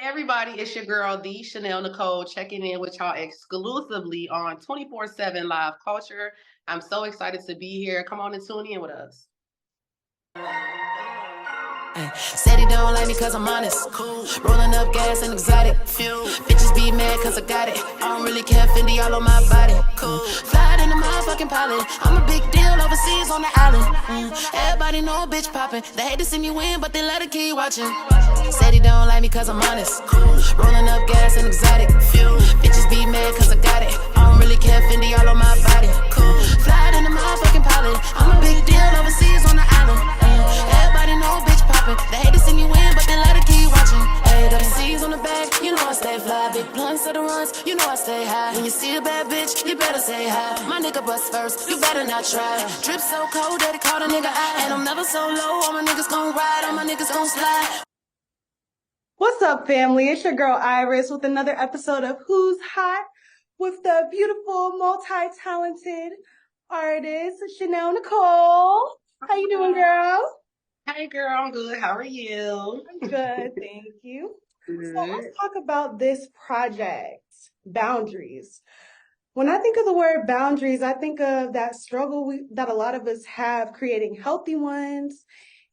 Hey everybody, it's your girl, the Chanel Nicole, checking in with y'all exclusively on 24/7 Live Culture. I'm so excited to be here. Come on and tune in with us. Said he don't like me cause I'm honest. Cool. Rolling up gas and exotic. Bitches be mad cause I got it. I don't really care, Fendi all on my body. Cool. Fly in the motherfucking pilot. I'm a big deal overseas on the island. Everybody know a bitch poppin'. They hate to see me win, but they let it keep watching. Said he don't like me cause I'm honest. Cool. Rolling up gas and exotic. Bitches be mad cause I got it. I don't really care, Fendi all on my body. Cool. Fly in the motherfucking pilot. I'm a big deal overseas on the island. Everybody know a bitch poppin'. They hate to see me win, but they let it keep watching. Ayy, got the C's on the back, you know I stay fly. Big blunts at the runs, you know I stay high. When you see a bad bitch, you better say hi. My nigga bust first, you better not try. Drip so cold that it caught a nigga eye. And I'm never so low, all my niggas gon' ride, all my niggas gon' slide. What's up, family? It's your girl Iris with another episode of Who's Hot with the beautiful, multi-talented artist Chanel Nicole. How you doing, girl? Hey girl, I'm good. How are you? I'm good, thank you. Good. So let's talk about this project, boundaries. When I think of the word boundaries, I think of that struggle that a lot of us have creating healthy ones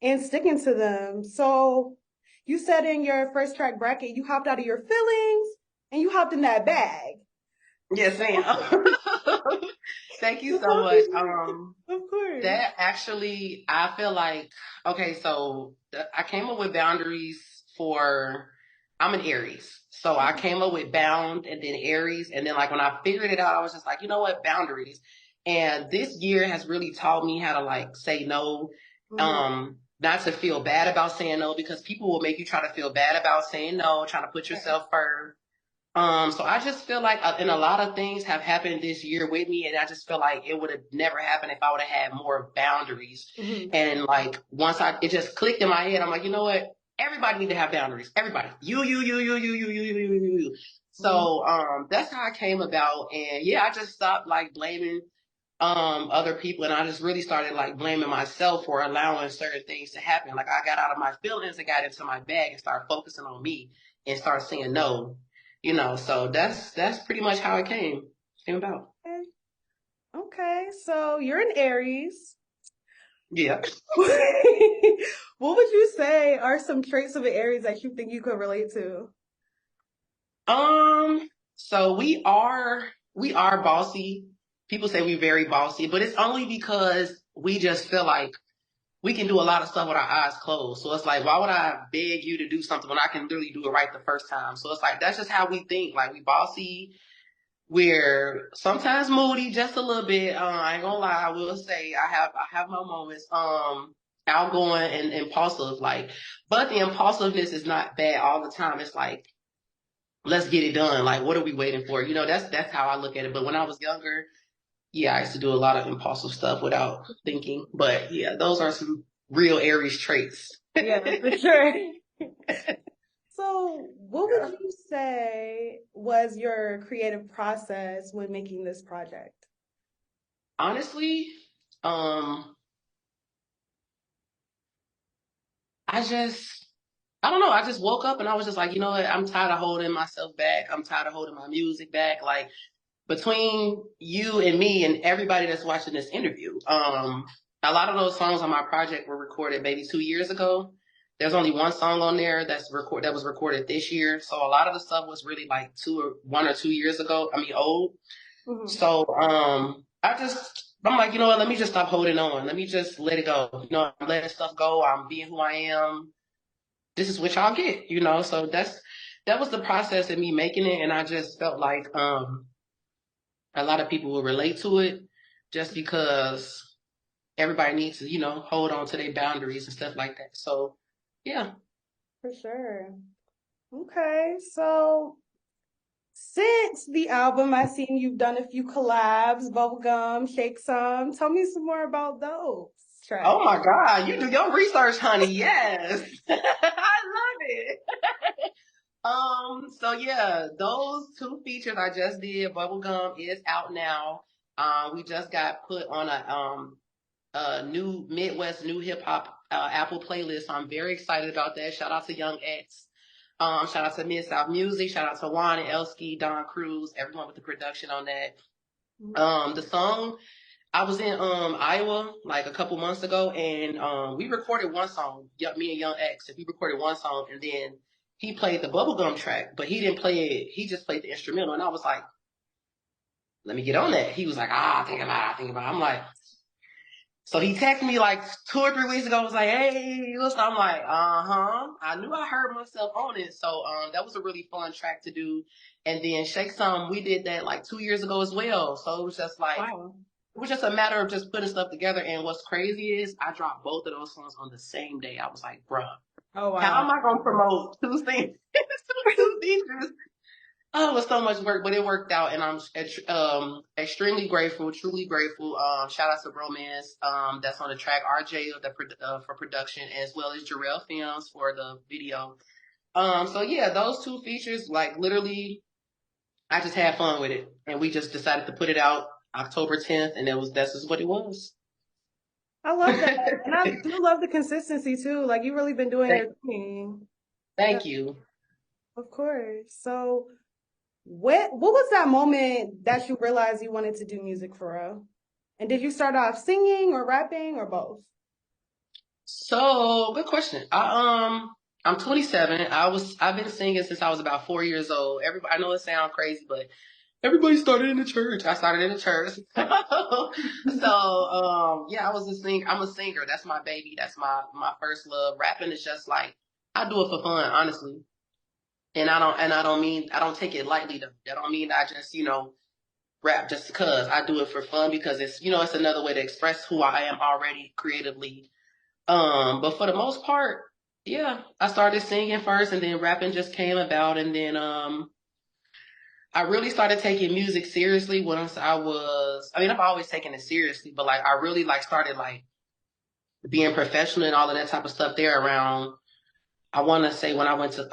and sticking to them. So you said in your first track bracket, you hopped out of your feelings and you hopped in that bag. Yes, ma'am. Thank you so much. Of course. That actually, I feel like, okay, so I came up with boundaries for, I'm an Aries. So I came up with bound and then Aries. And then like when I figured it out, I was just like, you know what, boundaries. And this year has really taught me how to like say no, not to feel bad about saying no, because people will make you try to feel bad about saying no, trying to put yourself first. So I just feel like, and a lot of things have happened this year with me, and I just feel like it would have never happened if I would have had more boundaries. And like once it just clicked in my head, I'm like, you know what? Everybody need to have boundaries. Everybody, you. So that's how I came about, and yeah, I just stopped like blaming other people, and I just really started like blaming myself for allowing certain things to happen. Like I got out of my feelings and got into my bag and started focusing on me and started saying no. So that's pretty much how it came about. Okay, so you're an Aries. Yeah. What would you say are some traits of an Aries that you think you could relate to? So we are bossy. People say we're very bossy, but it's only because we just feel like we can do a lot of stuff with our eyes closed. So it's like, why would I beg you to do something when I can really do it right the first time? So it's like, that's just how we think. Like we bossy. We're sometimes moody, just a little bit. I ain't gonna lie. I will say I have my moments. Outgoing and impulsive, like, but the impulsiveness is not bad all the time. It's like, let's get it done. Like, what are we waiting for? That's how I look at it. But when I was younger, yeah, I used to do a lot of impulsive stuff without thinking. But yeah, those are some real Aries traits. Yeah, for sure. So, what would you say was your creative process when making this project? Honestly, I don't know. I just woke up and I was just like, you know what? I'm tired of holding myself back. I'm tired of holding my music back. Like between you and me and everybody that's watching this interview, a lot of those songs on my project were recorded maybe 2 years ago. There's only one song on there that was recorded this year. So a lot of the stuff was really like 1 or 2 years ago. I mean, old. So I'm like, you know what? Let me just stop holding on. Let me just let it go. I'm letting stuff go. I'm being who I am. This is what y'all get. So that was the process of me making it, and I just felt like a lot of people will relate to it just because everybody needs to, hold on to their boundaries and stuff like that. So yeah. For sure. Okay, so since the album, I've seen you've done a few collabs, Bubblegum, Shake Some. Tell me some more about those tracks. Oh my God, you do your research, honey. Yes. I love it. So yeah, those two features I just did, Bubblegum is out now. We just got put on a new Midwest new hip hop Apple playlist. So I'm very excited about that. Shout out to Young X. Shout out to Mid-South Music. Shout out to Juan and Elsky, Don Cruz, everyone with the production on that. The song, I was in Iowa like a couple months ago, and we recorded one song, me and Young X, and we recorded one song, and then he played the bubblegum track, but he didn't play it. He just played the instrumental, and I was like, let me get on that. He was like, think about it. I'm like, so he texted me like 2 or 3 weeks ago. Was like, hey, listen. I'm like, I knew I heard myself on it. So that was a really fun track to do. And then Shake Some, we did that like 2 years ago as well. So it was just like, Wow. it was just a matter of just putting stuff together. And what's crazy is I dropped both of those songs on the same day. I was like, bruh, Oh wow. how am I gonna promote two things, two features? Oh, it was so much work, but it worked out, and I'm extremely grateful, truly grateful. Shout out to Bromance, that's on the track, RJ for production, as well as Jarrell Films for the video. So yeah, those 2 features, like literally, I just had fun with it, and we just decided to put it out October 10th, and that's just what it was. I love that, and I do love the consistency too. Like you really been doing your thing. Thank you. Of course. So, what was that moment that you realized you wanted to do music for real? And did you start off singing or rapping or both? So, good question. I'm 27. I've been singing since I was about 4 years old. Everybody, I know it sounds crazy, but everybody started in the church. I started in the church. So, yeah, I'm a singer. That's my baby. That's my first love. Rapping is just like, I do it for fun, honestly. And I don't take it lightly though. That don't mean I just, rap just because. I do it for fun because it's another way to express who I am already creatively. But for the most part, yeah, I started singing first and then rapping just came about, and then I really started taking music seriously once I've always taken it seriously, but like I really like started like being professional and all of that type of stuff there around, I want to say, when I went to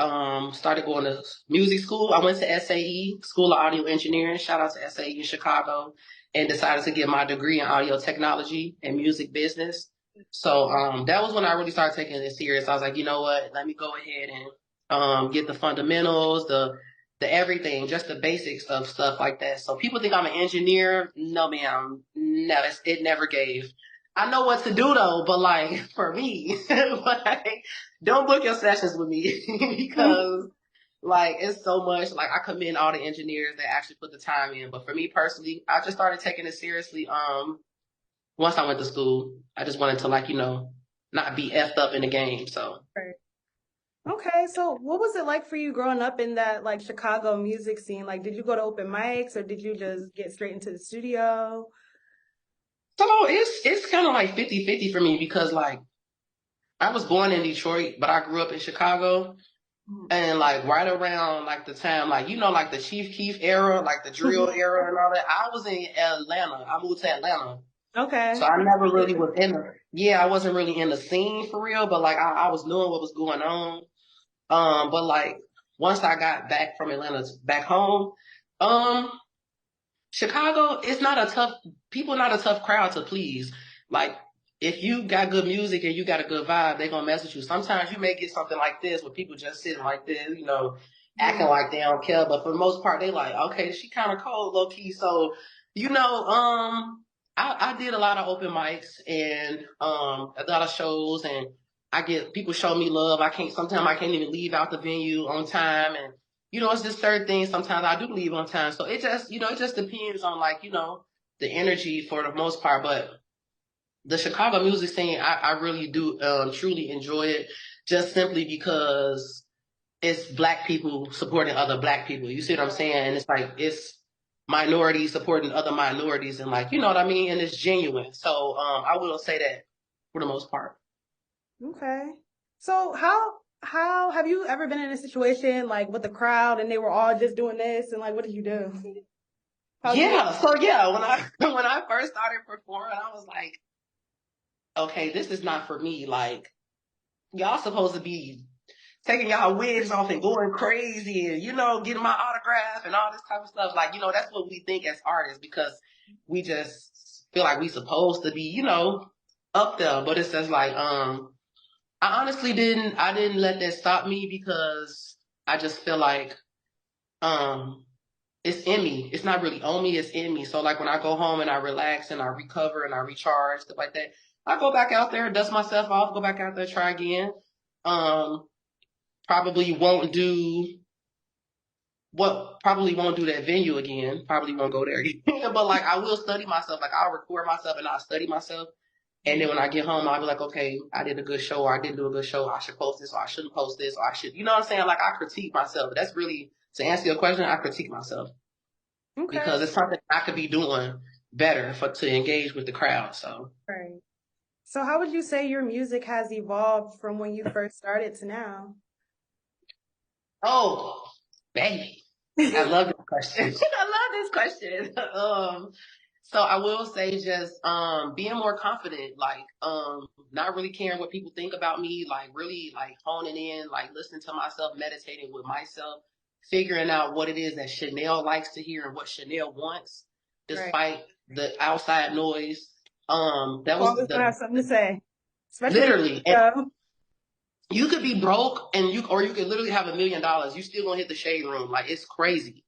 started going to music school. I went to SAE, School of Audio Engineering. Shout out to SAE in Chicago, and decided to get my degree in audio technology and music business. So that was when I really started taking it serious. I was like, you know what? Let me go ahead and get the fundamentals, the everything, just the basics of stuff like that. So people think I'm an engineer. No, ma'am. No, it never gave. I know what to do though, but like for me, like don't book your sessions with me because like it's so much. Like I commend all the engineers that actually put the time in, but for me personally, I just started taking it seriously. Once I went to school, I just wanted to not be effed up in the game. So. Right. Okay, so what was it like for you growing up in that like Chicago music scene? Like, did you go to open mics or did you just get straight into the studio? So it's kind of like 50-50 for me because like I was born in Detroit, but I grew up in Chicago. And like right around like the time, like like the Chief Keef era, like the drill era and all that, I was in Atlanta. I moved to Atlanta. Okay. So I never really was I wasn't really in the scene for real, but like I was knowing what was going on. But like once I got back from Atlanta back home, Chicago, it's not a tough crowd to please. Like, if you got good music and you got a good vibe, they're gonna mess with you. Sometimes you may get something like this where people just sitting like this, acting like they don't care. But for the most part, they like, okay, she kind of cold, low key. So, I did a lot of open mics and a lot of shows, and I get people show me love. Sometimes I can't even leave out the venue on time, and it's just certain things. Sometimes I do leave on time. So it just, it just depends on the energy for the most part. But the Chicago music scene, I really do truly enjoy it, just simply because it's Black people supporting other Black people. You see what I'm saying? And it's like, it's minorities supporting other minorities, and like, you know what I mean? And it's genuine. So I will say that for the most part. Okay. So how have you ever been in a situation like with the crowd and they were all just doing this and like what did you do? So when I first started performing, I was like, okay, this is not for me. Like, y'all supposed to be taking y'all wigs off and going crazy and getting my autograph and all this type of stuff. Like, that's what we think as artists, because we just feel like we supposed to be, up there. But it's just like I honestly didn't let that stop me, because I just feel like it's in me. It's not really on me, it's in me. So like when I go home and I relax and I recover and I recharge, stuff like that, I go back out there, dust myself off, go back out there, try again. Um, probably won't do probably won't do that venue again. Probably won't go there again. But like I will study myself. Like I'll record myself and I'll study myself. And then when I get home, I'll be like, okay, I did a good show or I didn't do a good show. I should post this or I shouldn't post this or I should, you know what I'm saying? Like I critique myself. That's really, to answer your question, I critique myself Okay. because it's something I could be doing better to engage with the crowd. So, Right. So how would you say your music has evolved from when you first started to now? oh, baby, I love this question. I love this question. So I will say just being more confident, like not really caring what people think about me, like really like honing in, like listening to myself, meditating with myself, figuring out what it is that Chanel likes to hear and what Chanel wants, Right. despite the outside noise. That was Always gonna have something to say, especially literally, and when you could be broke and you could literally have $1 million. You still gonna hit the shade room. Like it's crazy.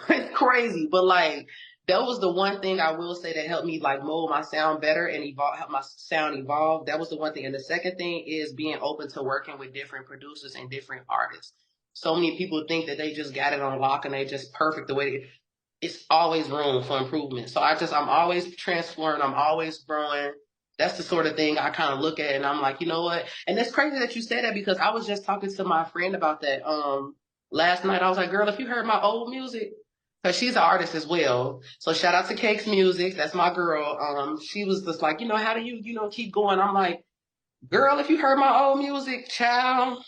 It's crazy, but like that was the one thing I will say that helped me like mold my sound better and evolve, help my sound evolve. That was the one thing. And the second thing is being open to working with different producers and different artists. So many people think that they just got it on lock and they just perfect the way it's always room for improvement. So I'm always transforming. I'm always growing. That's the sort of thing I kind of look at and I'm like, you know what? And it's crazy that you said that because I was just talking to my friend about that. Last night I was like, girl, if you heard my old music, because she's an artist as well. So shout out to Cake's Music. That's my girl. She was just like, how do you keep going? I'm like, girl, if you heard my old music, child,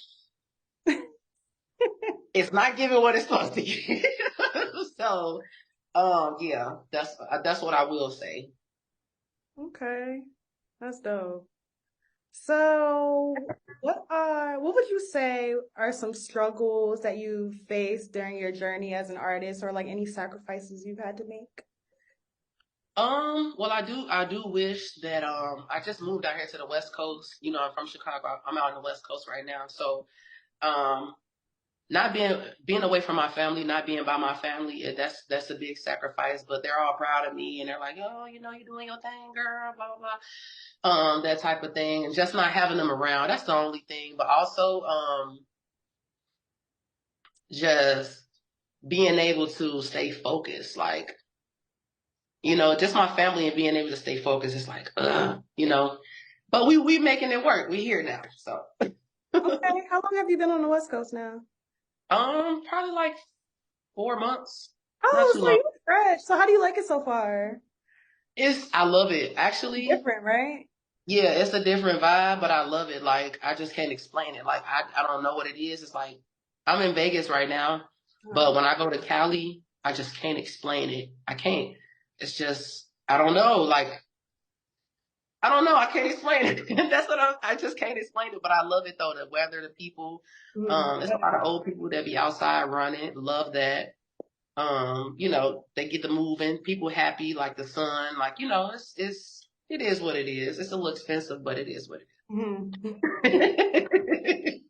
it's not giving what it's supposed to give. So, yeah, that's what I will say. okay, that's dope. So, what would you say are some struggles that you faced during your journey as an artist, or like any sacrifices you've had to make? Well, I do wish that I just moved out here to the West Coast. I'm from Chicago. I'm out on the West Coast right now. So, um, not being away from my family, not being by my family, that's a big sacrifice. But they're all proud of me, and they're like, "Oh, you're doing your thing, girl." Blah blah blah. That type of thing, and just not having them around. That's the only thing. But also, just being able to stay focused, like just my family and being able to stay focused. It's like, But we making it work. We here now, so. Okay, how long have you been on the West Coast now? Probably like 4 months. Not Oh, too so long. you're fresh. So how do you like it so far? I love it. Actually, Different, right? yeah, it's a different vibe, but I love it. Like I just can't explain it. Like I don't know what it is. It's like I'm in Vegas right now, but when I go to Cali, I just can't explain it. I can't. It's just I don't know. Like I don't know. I can't explain it. That's what I just can't explain it. But I love it though. The weather, the people. There's a lot of old people that be outside running. Love that. They get the moving, people happy, like the sun, like, it is what it is. It's a little expensive, but it is what Mhm. it is.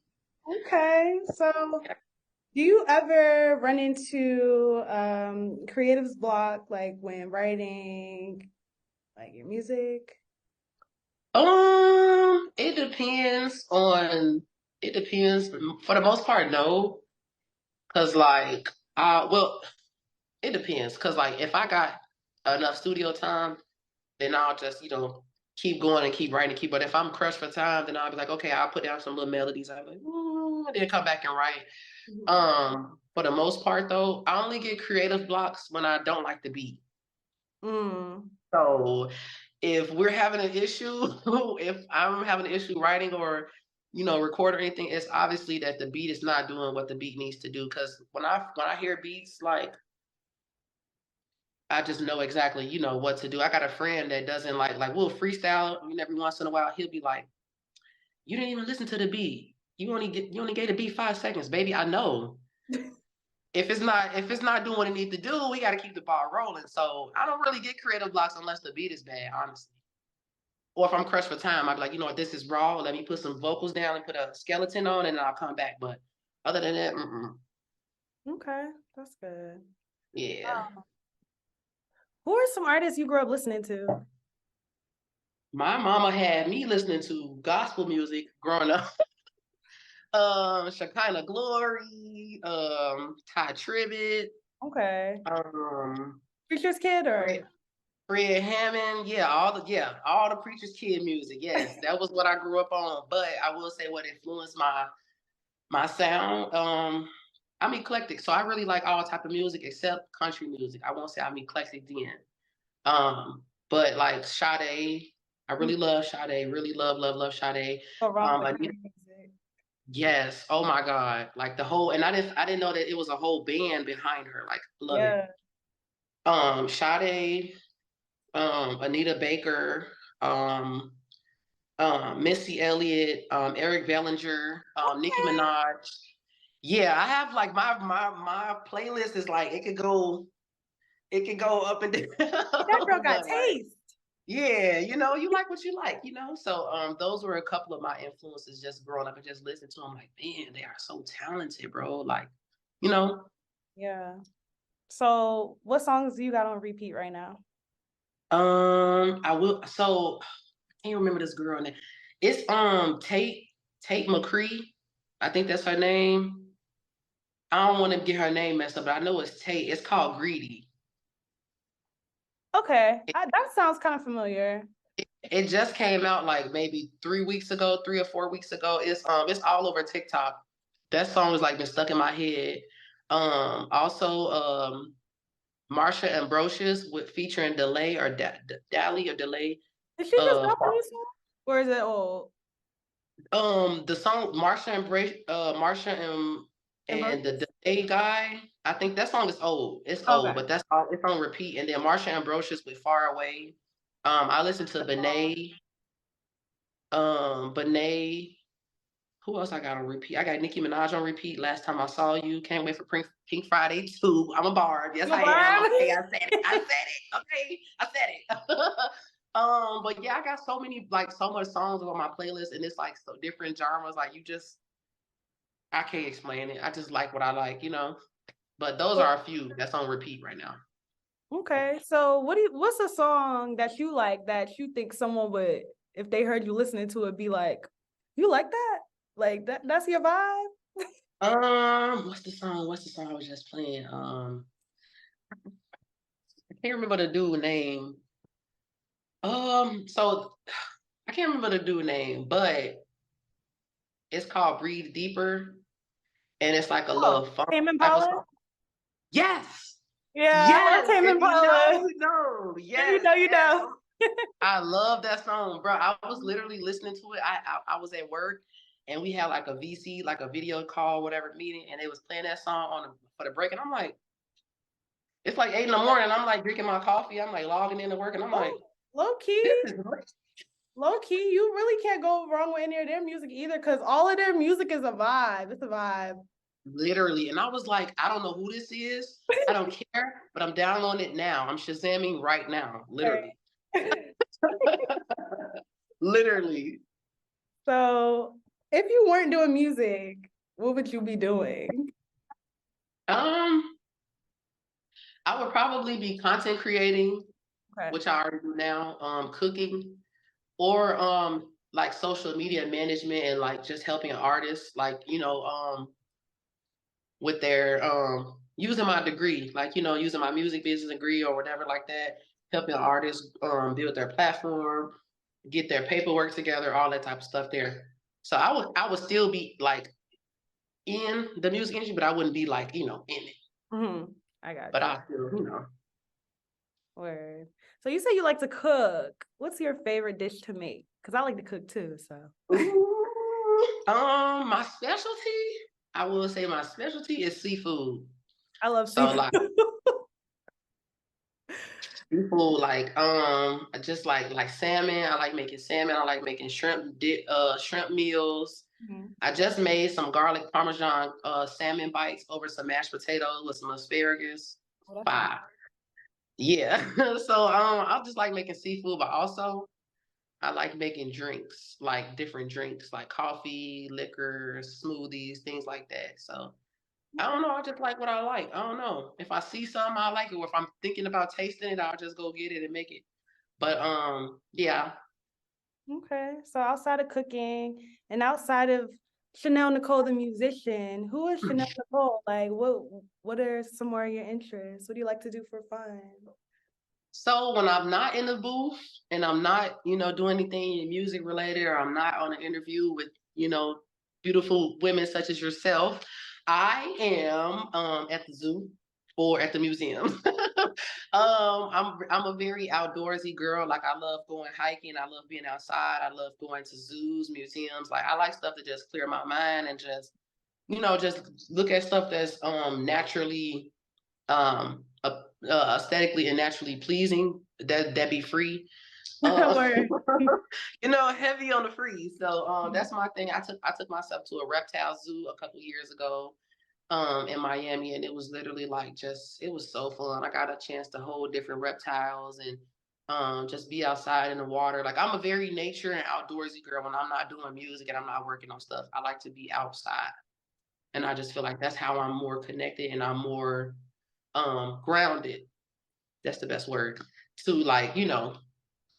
Okay, so do you ever run into creative's block, like when writing like your music? It depends on, it depends. For the most part, no. Cause like, well, it depends. Cause like, if I got enough studio time, then I'll just, keep going and keep writing, but if I'm crushed for time, then I'll be like, okay, I'll put down some little melodies. I'll be like, and then come back and write. For the most part though, I only get creative blocks when I don't like the beat. Mm. So if we're having an issue, if I'm having an issue writing or, record or anything, it's obviously that the beat is not doing what the beat needs to do. Cause when I hear beats, like I just know exactly, what to do. I got a friend that doesn't like we'll freestyle, every once in a while he'll be like, you didn't even listen to the beat. You only gave the beat 5 seconds, baby. I know. If it's not doing what it needs to do, we gotta keep the ball rolling. So I don't really get creative blocks unless the beat is bad, honestly. Or if I'm crushed for time, I'd be like, you know what, this is raw. Let me put some vocals down and put a skeleton on and then I'll come back. But Other than that, Okay, that's good. yeah. Who are some artists you grew up listening to? My mama had me listening to gospel music growing up. Shekinah Glory, Ty Tribbett, Okay. um, Preacher's Kid or? Fred Hammond, all the Preacher's Kid music. Yes, that was what I grew up on. But I will say what influenced my sound. I'm eclectic, so I really like all type of music except country music. I won't say I'm eclectic then. But like Sade, I really love Sade. Really love Sade. Go wrong with Anita, country music. yes. Oh my God. Like the whole, and I didn't know that it was a whole band behind her. Like love it. Yeah. Sade, Anita Baker, um, Missy Elliott, Eric Bellinger, Nicki Okay. Minaj. Yeah, I have like my playlist is like it could go up and That girl down, got but like taste. yeah, you like what you like. So those were a couple of my influences just growing up and just listening to them like, man, they are so talented, bro. Like, you know, Yeah. So what songs do you got on repeat right now? I will so I can't remember this girl name. It's Tate McCree. I think that's her name. I don't want to get her name messed up, but I know it's Tate. It's called Greedy. Okay. That sounds kind of familiar. It just came out like maybe 3 weeks ago, 3 or 4 weeks ago. It's all over TikTok. That song has like been stuck in my head. Also Marsha Ambrosius with featuring Delay or Dally or Delay. Did she just Uh drop a new song? Or is it old? the song Marsha and the Delay guy. I think that song is old. It's old, Okay. but that's all it's on repeat. And then Marsha Ambrosius with Far Away. I listened to Benet. Who else I got on repeat? I got Nicki Minaj on repeat. Last time I saw you. Can't wait for Pink Friday 2. I'm a bard. Yes, You I am. burn? Okay, I said it. I said it. Okay, I said it. But yeah, I got so many like so much songs on my playlist, and it's like so different genres. Like I can't explain it. I just like what I like. But those are a few that's on repeat right now. Okay. So what's a song that you like that you think someone would, if they heard you listening to it, be like, you like that? Like that's your vibe? What's the song? What's the song I was just playing? I can't remember the dude name. So I can't remember the dude name, but it's called Breathe Deeper, and it's like a Oh, little funk Tame type of Impala? song. Yes, Yeah, I love yes. Tame If you know, Impala. you know. If you Yes, know, you yes. know. I love that song, bro. I was literally listening to it. I was at work, and we had like a VC, like a video call, whatever meeting, and they was playing that song for the break, and I'm like, it's like 8 in the morning. I'm like drinking my coffee. I'm like logging into work, and I'm like, Oh, low this key. is great. Low key, you really can't go wrong with any of their music either, because all of their music is a vibe. It's a vibe. Literally. And I was like, I don't know who this is. I don't care, but I'm downloading it now. I'm Shazamming right now. Literally. Right. Literally. So, if you weren't doing music, what would you be doing? Um, I would probably be content creating, Okay. which I already do now, cooking, or like social media management and like just helping artists, like, with their using my degree, like using my music business degree or whatever like that, helping artists build their platform, get their paperwork together, all that type of stuff there. So I would still be like in the music industry, but I wouldn't be like in it. Mm-hmm. I got But you. I still. Word. So you say you like to cook. What's your favorite dish to make? Because I like to cook too. So My specialty, I will say my specialty is seafood. I love So seafood. like people like just like salmon. I like making salmon. I like making shrimp meals. Mhm. I just made some garlic parmesan salmon bites over some mashed potatoes with some asparagus. Oh, that sounds Fire. Yeah. So I just like making seafood, but also I like making drinks, like different drinks, like coffee, liquor, smoothies, things like that. So I don't know. I just like what I like. I don't know. If I see something I like it, or if I'm thinking about tasting it, I'll just go get it and make it. But yeah. Okay. So outside of cooking and outside of Chanel Nicole the musician, who is Chanel Nicole? Like what are some more of your interests? What do you like to do for fun? So when I'm not in the booth and I'm not, doing anything music related, or I'm not on an interview with, beautiful women such as yourself, I am at the zoo or at the museum. I'm a very outdoorsy girl. Like I love going hiking. I love being outside. I love going to zoos, museums. Like I like stuff to just clear my mind and just, just look at stuff that's naturally aesthetically and naturally pleasing, that be free. Word. Heavy on the free. So that's my thing. I took myself to a reptile zoo a couple years ago in Miami, and it was literally like it was so fun. I got a chance to hold different reptiles and just be outside in the water. Like I'm a very nature and outdoorsy girl. When I'm not doing music and I'm not working on stuff, I like to be outside. And I just feel like that's how I'm more connected and I'm more grounded. That's the best word to, like,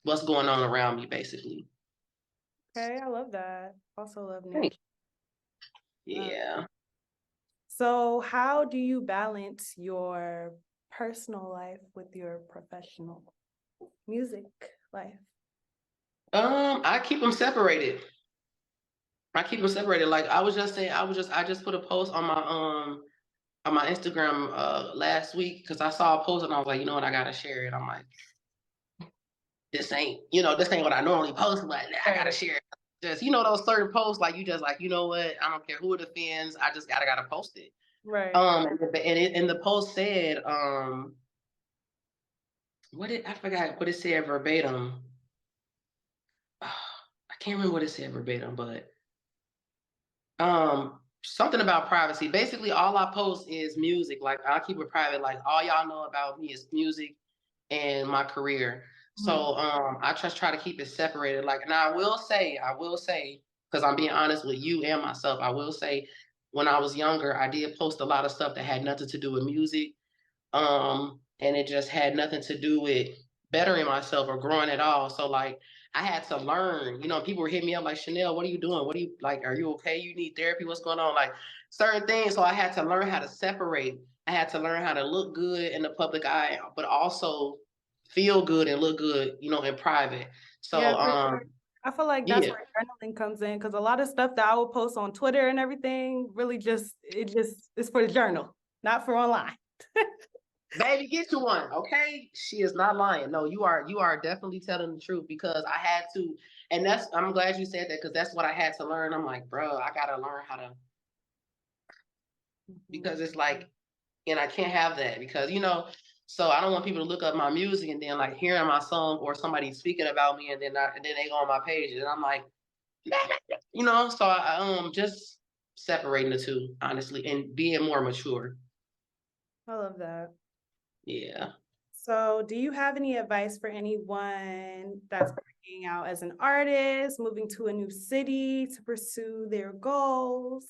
what's going on around me, basically. Okay, I love that. Also love Thanks. nature. Yeah. So how do you balance your personal life with your professional music life? I keep them separated. Like I was just saying, I just put a post on my Instagram last week because I saw a post and I was like, you know what, I gotta share it. I'm like, this ain't what I normally post, but I gotta Right. share it. Just those certain posts, like you just like, you know what, I don't care who it offends, I just gotta post it. Right. And the post said, I forgot what it said verbatim. I can't remember what it said verbatim, but something about privacy. Basically, all I post is music. Like I keep it private. Like all y'all know about me is music and my career. So I just try to keep it separated. Like, and I will say, because I'm being honest with you and myself, I will say, when I was younger, I did post a lot of stuff that had nothing to do with music. And it just had nothing to do with bettering myself or growing at all. So like I had to learn, people were hitting me up like, Chanel, what are you doing? What are you like? Are you okay? You need therapy? What's going on? Like certain things. So I had to learn how to separate. I had to learn how to look good in the public eye, but also feel good and look good, in private. Yeah, So for sure. I feel like that's yeah. where journaling comes in because a lot of stuff that I will post on Twitter and everything really just is for the journal, not for online. Baby, get you one, okay? She is not lying. No, you are definitely telling the truth because I had to, and I'm glad you said that because that's what I had to learn. I'm like, bro, I gotta learn how to, because it's like, and I can't have that because so I don't want people to look up my music and then like hearing my song or somebody speaking about me and then they go on my page and I'm like, so I just separating the two honestly and being more mature. I love that. Yeah. So, do you have any advice for anyone that's breaking out as an artist, moving to a new city to pursue their goals?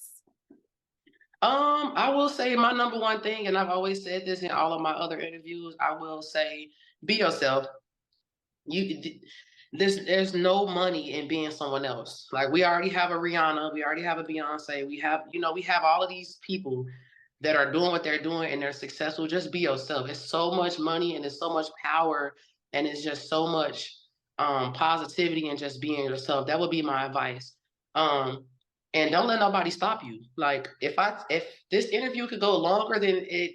I will say my number one thing, and I've always said this in all of my other interviews. I will say, be yourself. You, there's no money in being someone else. Like we already have a Rihanna, we already have a Beyonce, we have all of these people that are doing what they're doing and they're successful. Just be yourself. It's so much money and it's so much power and it's just so much positivity and just being yourself. That would be my advice. Um, and don't let nobody stop you. Like if this interview could go longer than it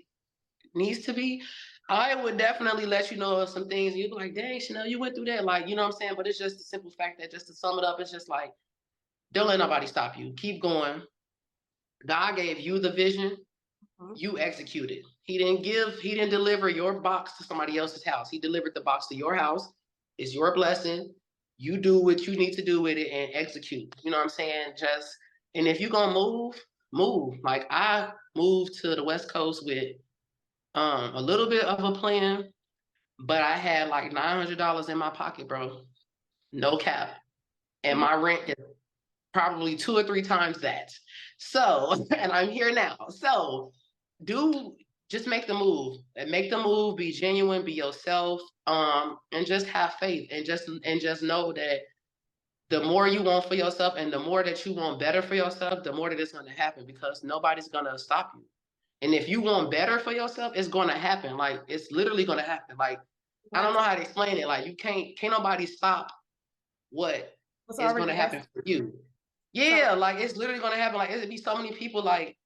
needs to be, I would definitely let you know of some things. You'd be like, dang, Chanel, you went through that. Like, you know what I'm saying? But it's just the simple fact that, just to sum it up, it's just like, don't let nobody stop you. Keep going. God gave you the vision. You execute it. He didn't deliver your box to somebody else's house. He delivered the box to your house. It's your blessing. You do what you need to do with it and execute. You know what I'm saying? And if you're gonna move. Like I moved to the West Coast with a little bit of a plan, but I had like $900 in my pocket, bro. No cap. And my rent is probably 2 or 3 times that. So, and I'm here now. So just make the move. And make the move, be genuine, be yourself, and just have faith and just know that the more you want for yourself and the more that you want better for yourself, the more that it's gonna happen because nobody's gonna stop you. And if you want better for yourself, it's gonna happen. Like it's literally gonna happen. Like I don't know how to explain it. Like you can't nobody stop what is gonna happen for you. Yeah, like it's literally gonna happen. Like it'd be so many people like,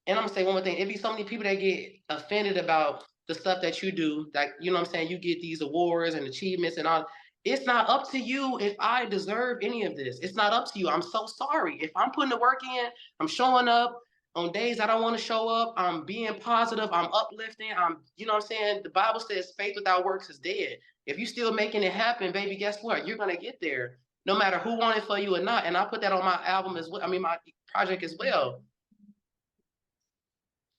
and I'm gonna say one more thing, it'd be so many people that get offended about the stuff that you do. Like, you know what I'm saying? You get these awards and achievements and all. It's not up to you if I deserve any of this. It's not up to you. I'm so sorry. If I'm putting the work in, I'm showing up on days I don't want to show up. I'm being positive. I'm uplifting. You know what I'm saying? The Bible says faith without works is dead. If you're still making it happen, baby, guess what? You're going to get there no matter who wants it for you or not. And I put that on my album as well. I mean, my project as well.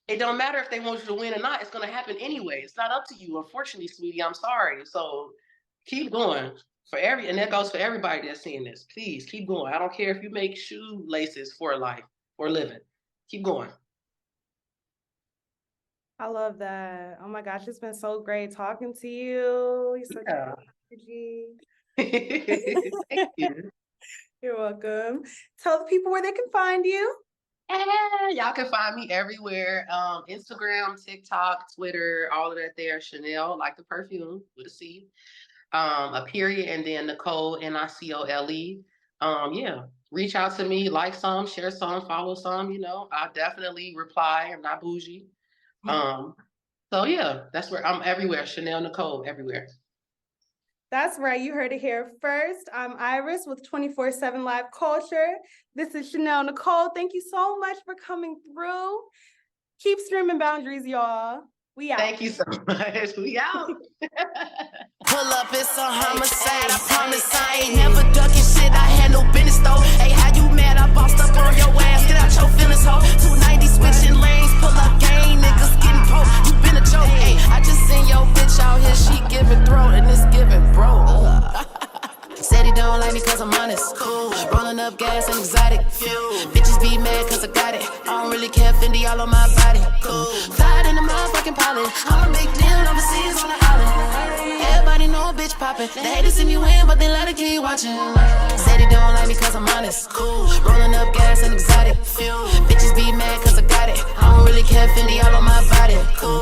It don't matter if they want you to win or not. It's going to happen anyway. It's not up to you. Unfortunately, sweetie, I'm sorry. So keep going and that goes for everybody that's seeing this. Please keep going. I don't care if you make shoelaces for life or a living. Keep going. I love that. Oh my gosh, it's been so great talking to you. You're such a energy. Thank you. You're welcome. Tell the people where they can find you. Y'all can find me everywhere. Instagram, TikTok, Twitter, all of that there. Chanel, like the perfume with a C. A period, and then Nicole, Nicole. Yeah. Reach out to me, like some, share some, follow some, I'll definitely reply. I'm not bougie. So yeah, that's where I'm everywhere. Chanel Nicole, everywhere. That's right. You heard it here first. I'm Iris with 24/7 Live Culture. This is Chanel Nicole. Thank you so much for coming through. Keep streaming boundaries, y'all. We out. Thank you so much. We out. Pull up, it's a homicide. I promise I ain't never ducking shit. I had no business though. Hey, how you mad? I bossed up on your ass. Get out your feelings, ho. 290 switching lanes. Pull up gang, niggas getting poked. You been a joke. Hey, I just seen your bitch out here. She giving throat and it's giving bro. Said he don't like me cause I'm honest. Cool. Rolling up gas and exotic. Bitches be mad cause I got it. I don't really care, Fendi all on my body. Cool. Fly in the motherfucking pilot. I'm a big deal overseas on the island. Everybody know a bitch poppin'. They hate to see me win, but they let it keep watching. Said he don't like me cause I'm honest. Cool. Rolling up gas and exotic. Bitches be mad cause I got it. I don't really care, Fendi all on my body. Cool.